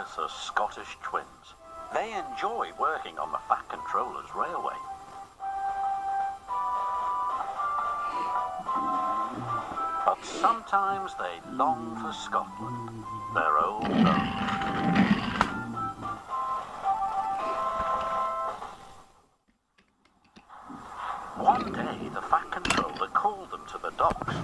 Douglas are Scottish twins. They enjoy working on the Fat Controller's railway. But sometimes they long for Scotland, their old home. One day, the Fat Controller called them to the docks.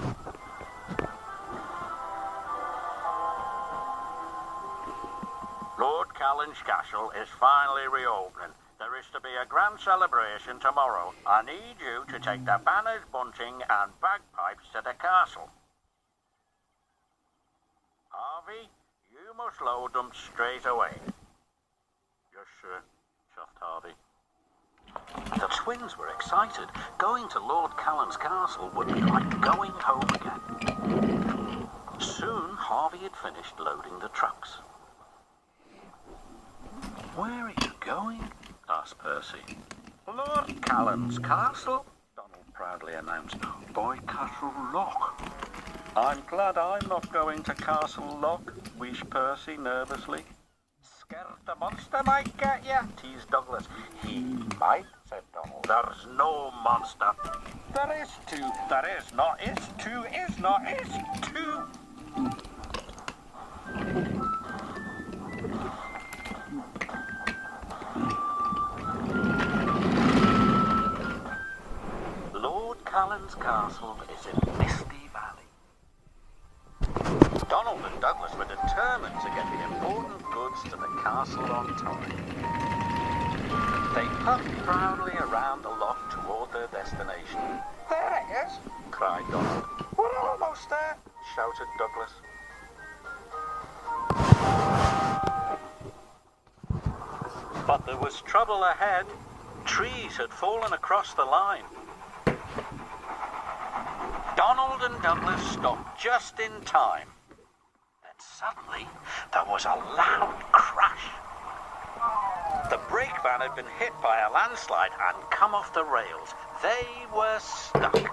Lord Callan's castle is finally reopening. There is to be a grand celebration tomorrow. I need you to take the banners, bunting and bagpipes to the castle. Harvey, you must load them straight away. Yes, sir, chuffed Harvey. The twins were excited. Going to Lord Callan's castle would be like going home again. Soon, Harvey had finished loading the trucks. "Where are you going?" asked Percy. Lord Callan's castle, Donald proudly announced. by Castle Loch. "I'm glad I'm not going to Castle Loch," wheezed Percy nervously. Scared the monster might get you, teased Douglas. He might, said Donald. There's no monster. There is two. There is not. Is two. Is not. Is two. Lord Callan's castle is in Misty Valley. Donald and Douglas were determined to get the important goods to the castle on time. They puffed proudly around the loch toward their destination. There it is, cried Donald. We're almost there, Shouted Douglas. But there was trouble ahead. Trees had fallen across the line. Donald and Douglas stopped just in time. Then suddenly, there was a loud crash. The brake van had been hit by a landslide and come off the rails. They were stuck.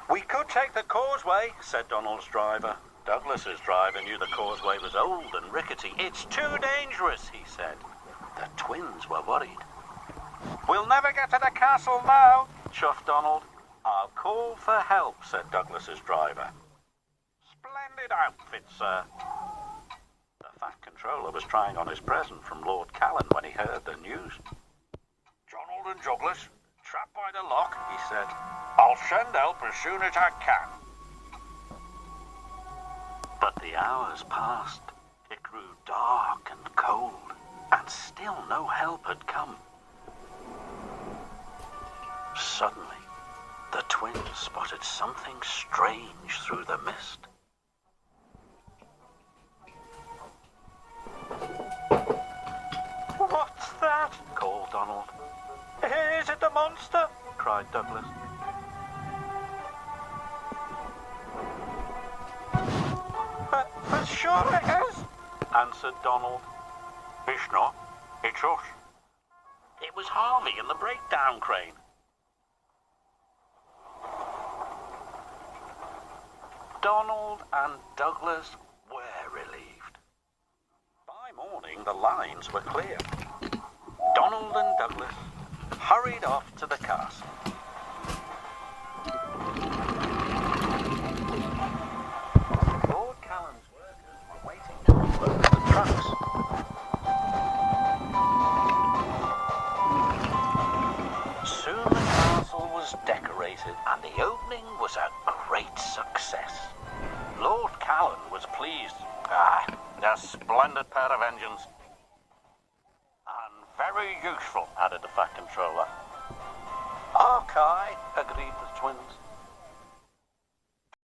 "We could take the causeway," said Donald's driver. Douglas's driver knew the causeway was old and rickety. "It's too dangerous," he said. The twins were worried. We'll never get to the castle now, chuffed Donald. "I'll call for help," said Douglas's driver. Splendid outfit, sir. The Fat Controller was trying on his present from Lord Callan when he heard the news. Donald and Douglas, trapped by the loch, he said. I'll send help as soon as I can. But the hours passed. It grew dark and cold, and still no help had come. Suddenly, the twins spotted something strange through the mist. What's that? Called Donald. Is it the monster? Cried Douglas. Sure it is, answered Donald. It's not. It's us. It was Harvey in the breakdown crane. Donald and Douglas were relieved. By morning, the lines were clear. Donald and Douglas hurried off to the castle. Lord Callan's workers were waiting to unload the trucks. Soon the castle was decorated and the opening was a great success. Lord Callan was pleased. A splendid pair of engines. And very useful, added the Fat Controller. Okay, Agreed the twins.